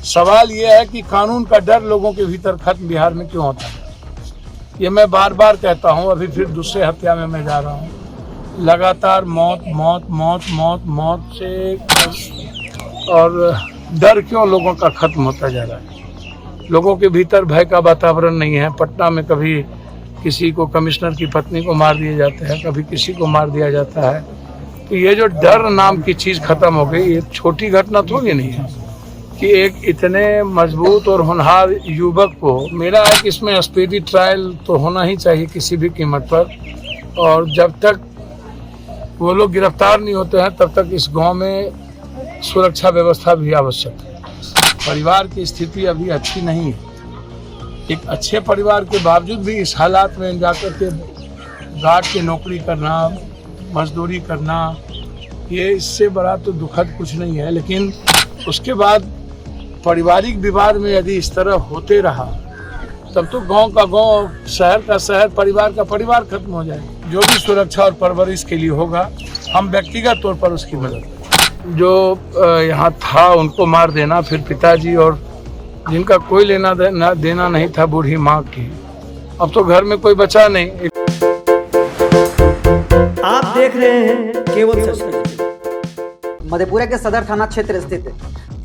सवाल ये है कि कानून का डर लोगों के भीतर खत्म बिहार में क्यों होता है? ये मैं बार बार कहता हूँ। अभी फिर दूसरे हत्या में मैं जा रहा हूँ। लगातार मौत मौत मौत मौत मौत से और डर क्यों लोगों का खत्म होता जा रहा है? लोगों के भीतर भय का वातावरण नहीं है। पटना में कभी किसी को, कमिश्नर की पत्नी को मार दिए जाते हैं, कभी किसी को मार दिया जाता है। तो ये जो डर नाम की चीज़ खत्म हो गई, ये छोटी घटना थोड़ी नहीं है कि एक इतने मजबूत और होनहार युवक को, मेरा है कि इसमें स्पीडी ट्रायल तो होना ही चाहिए किसी भी कीमत पर। और जब तक वो लोग गिरफ्तार नहीं होते हैं तब तक इस गांव में सुरक्षा व्यवस्था भी आवश्यक है। परिवार की स्थिति अभी अच्छी नहीं है। एक अच्छे परिवार के बावजूद भी इस हालात में जाकर के गार्ड की नौकरी करना, मजदूरी करना, ये इससे बड़ा तो दुखद कुछ नहीं है। लेकिन उसके बाद पारिवारिक विवाद में यदि इस तरह होते रहा तब तो गांव का गांव, शहर का शहर, परिवार का परिवार खत्म हो जाए। जो भी सुरक्षा और परवरिश के लिए होगा, हम व्यक्तिगत तौर पर उसकी मदद करें। जो यहाँ था उनको मार देना, फिर पिताजी और जिनका कोई लेना देना नहीं था बूढ़ी माँ की, अब तो घर में कोई बचा नहीं। आप देख रहे हैं केवल सच। मधेपुरा के सदर थाना क्षेत्र स्थित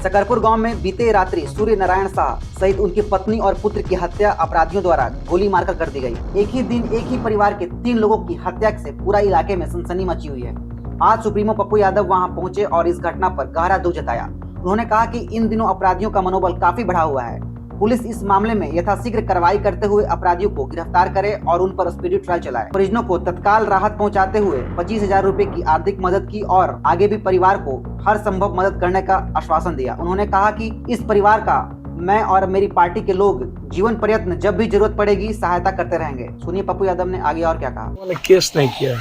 सकरपुर गांव में बीते रात्रि सूर्य नारायण शाह सहित उनकी पत्नी और पुत्र की हत्या अपराधियों द्वारा गोली मारकर कर दी गई। एक ही दिन एक ही परिवार के 3 लोगों की हत्या से पूरा इलाके में सनसनी मची हुई है। आज सुप्रीमो पप्पू यादव वहां पहुंचे और इस घटना पर गहरा दुख जताया। उन्होंने कहा कि इन दिनों अपराधियों का मनोबल काफी बढ़ा हुआ है। पुलिस इस मामले में यथाशीघ्र कार्रवाई करते हुए अपराधियों को गिरफ्तार करे और उन पर स्पीडी ट्रायल चलाए। परिजनों को तत्काल राहत पहुंचाते हुए 25,000 रुपए की आर्थिक मदद की और आगे भी परिवार को हर संभव मदद करने का आश्वासन दिया। उन्होंने कहा कि इस परिवार का मैं और मेरी पार्टी के लोग जीवन पर्यंत जब भी जरूरत पड़ेगी सहायता करते रहेंगे। सुनिए पप्पू यादव ने आगे और क्या कहा। उन्होंने केस नहीं किया।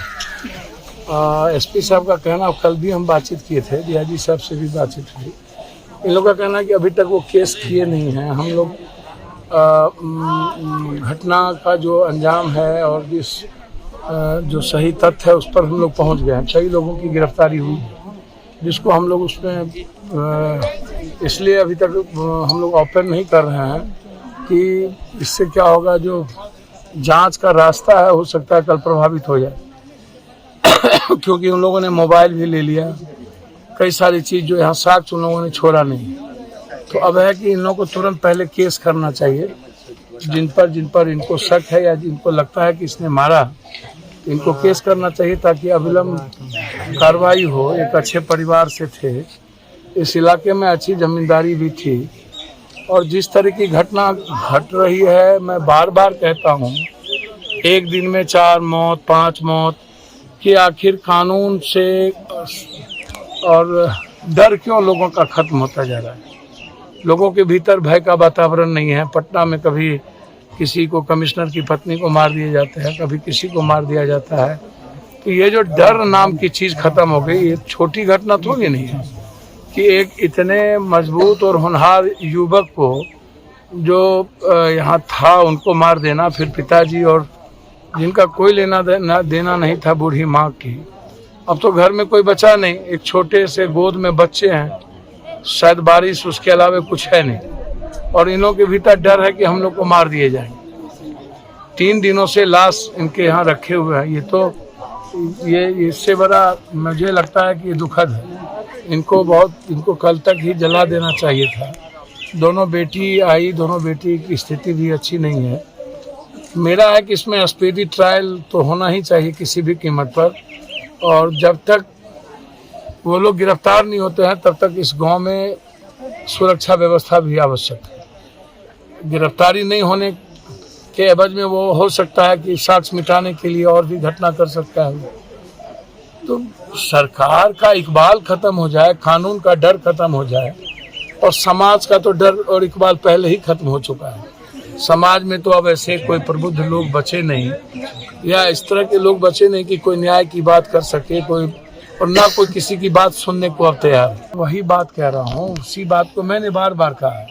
एसपी साहब का कहना, कल भी हम बातचीत किए थे, डीआईजी साहब से भी बातचीत हुई। इन लोगों का कहना है कि अभी तक वो केस किए नहीं हैं। हम लोग घटना का जो अंजाम है और जो सही तथ्य है उस पर हम लोग पहुंच गए हैं। कई लोगों की गिरफ्तारी हुई जिसको हम लोग उसमें इसलिए अभी तक हम लोग ओपन नहीं कर रहे हैं कि इससे क्या होगा, जो जांच का रास्ता है हो सकता है कल प्रभावित हो जाए क्योंकि उन लोगों ने मोबाइल भी ले लिया, कई सारी चीज़ जो यहाँ साक्ष्य उन लोगों ने छोड़ा नहीं। तो अब है कि इन लोगों को तुरंत पहले केस करना चाहिए। जिन पर इनको शक है या जिनको लगता है कि इसने मारा, इनको केस करना चाहिए ताकि अविलंब कार्रवाई हो। एक अच्छे परिवार से थे, इस इलाके में अच्छी जमींदारी भी थी। और जिस तरह की घटना घट रही है, मैं बार बार कहता हूँ, एक दिन में 4 मौत 5 मौत कि आखिर कानून से और डर क्यों लोगों का खत्म होता जा रहा है? लोगों के भीतर भय का वातावरण नहीं है। पटना में कभी किसी को, कमिश्नर की पत्नी को मार दिए जाते हैं, कभी किसी को मार दिया जाता है। तो ये जो डर नाम की चीज़ खत्म हो गई, ये छोटी घटना थोड़ी नहीं है कि एक इतने मजबूत और होनहार युवक को, जो यहाँ था उनको मार देना, फिर पिताजी और जिनका कोई लेना देना नहीं था बूढ़ी माँ की, अब तो घर में कोई बचा नहीं। एक छोटे से गोद में बच्चे हैं, शायद बारिश, उसके अलावा कुछ है नहीं। और इन लोगों के भीतर डर है कि हम लोग को मार दिए जाएंगे। 3 दिनों से लाश इनके यहाँ रखे हुए हैं। ये तो ये इससे बड़ा मुझे लगता है कि ये दुखद है। इनको कल तक ही जला देना चाहिए था। दोनों बेटी आई, दोनों बेटी की स्थिति भी अच्छी नहीं है। मेरा है कि इसमें स्पीडी ट्रायल तो होना ही चाहिए किसी भी कीमत पर। और जब तक वो लोग गिरफ्तार नहीं होते हैं तब तक इस गांव में सुरक्षा व्यवस्था भी आवश्यक है। गिरफ्तारी नहीं होने के एवज में वो हो सकता है कि साक्ष्य मिटाने के लिए और भी घटना कर सकता है। तो सरकार का इकबाल खत्म हो जाए, कानून का डर खत्म हो जाए, और समाज का तो डर और इकबाल पहले ही खत्म हो चुका है। समाज में तो अब ऐसे कोई प्रबुद्ध लोग बचे नहीं, या इस तरह के लोग बचे नहीं कि कोई न्याय की बात कर सके, और ना कोई किसी की बात सुनने को अब तैयार है। वही बात कह रहा हूँ, उसी बात को मैंने बार बार कहा है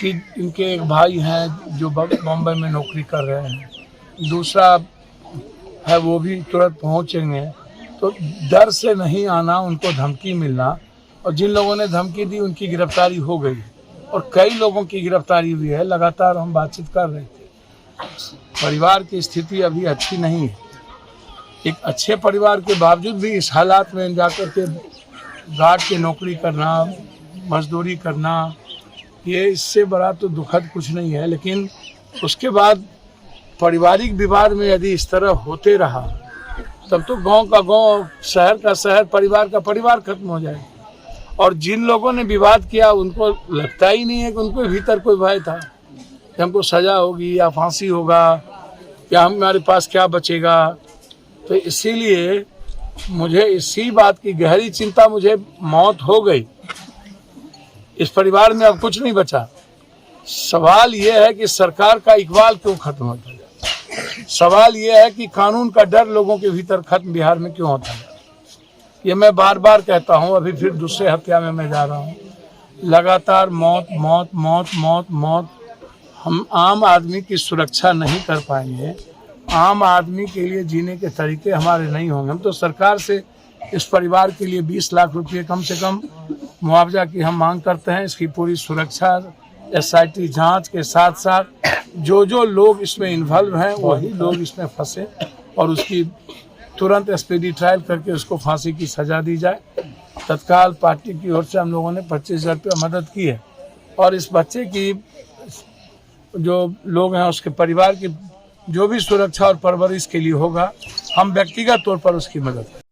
कि इनके एक भाई हैं जो बॉम्बे में नौकरी कर रहे हैं, दूसरा है वो भी तुरंत पहुँचेंगे। तो डर से नहीं आना, उनको धमकी मिलना, और जिन लोगों ने धमकी दी उनकी गिरफ्तारी हो गई। और कई लोगों की गिरफ्तारी हुई है। लगातार हम बातचीत कर रहे थे, परिवार की स्थिति अभी अच्छी नहीं है। एक अच्छे परिवार के बावजूद भी इस हालात में जाकर के गार्ड की नौकरी करना, मजदूरी करना, ये इससे बड़ा तो दुखद कुछ नहीं है। लेकिन उसके बाद पारिवारिक विवाद में यदि इस तरह होते रहा तब तो गांव का गांव, शहर का शहर, परिवार का परिवार खत्म हो जाएगा। और जिन लोगों ने विवाद किया उनको लगता ही नहीं है कि उनके भीतर कोई भय था कि हमको सजा होगी या फांसी होगा या हमारे पास क्या बचेगा। तो इसीलिए मुझे इसी बात की गहरी चिंता, मुझे मौत हो गई, इस परिवार में अब कुछ नहीं बचा। सवाल ये है कि सरकार का इकबाल क्यों खत्म होता है। सवाल ये है कि कानून का डर लोगों के भीतर खत्म बिहार में क्यों होता है। ये मैं बार बार कहता हूँ, अभी फिर दूसरे हत्या में मैं जा रहा हूँ। लगातार मौत मौत मौत मौत मौत। हम आम आदमी की सुरक्षा नहीं कर पाएंगे, आम आदमी के लिए जीने के तरीके हमारे नहीं होंगे। हम तो सरकार से इस परिवार के लिए 20 लाख रुपये कम से कम मुआवजा की हम मांग करते हैं। इसकी पूरी सुरक्षा, SIT जांच के साथ साथ जो लोग इसमें इन्वॉल्व हैं वही लोग इसमें फंसे और उसकी तुरंत स्पीडी ट्रायल करके उसको फांसी की सजा दी जाए। तत्काल पार्टी की ओर से हम लोगों ने 25,000 रुपये मदद की है और इस बच्चे की जो लोग हैं उसके परिवार की जो भी सुरक्षा और परवरिश के लिए होगा, हम व्यक्तिगत तौर पर उसकी मदद करें।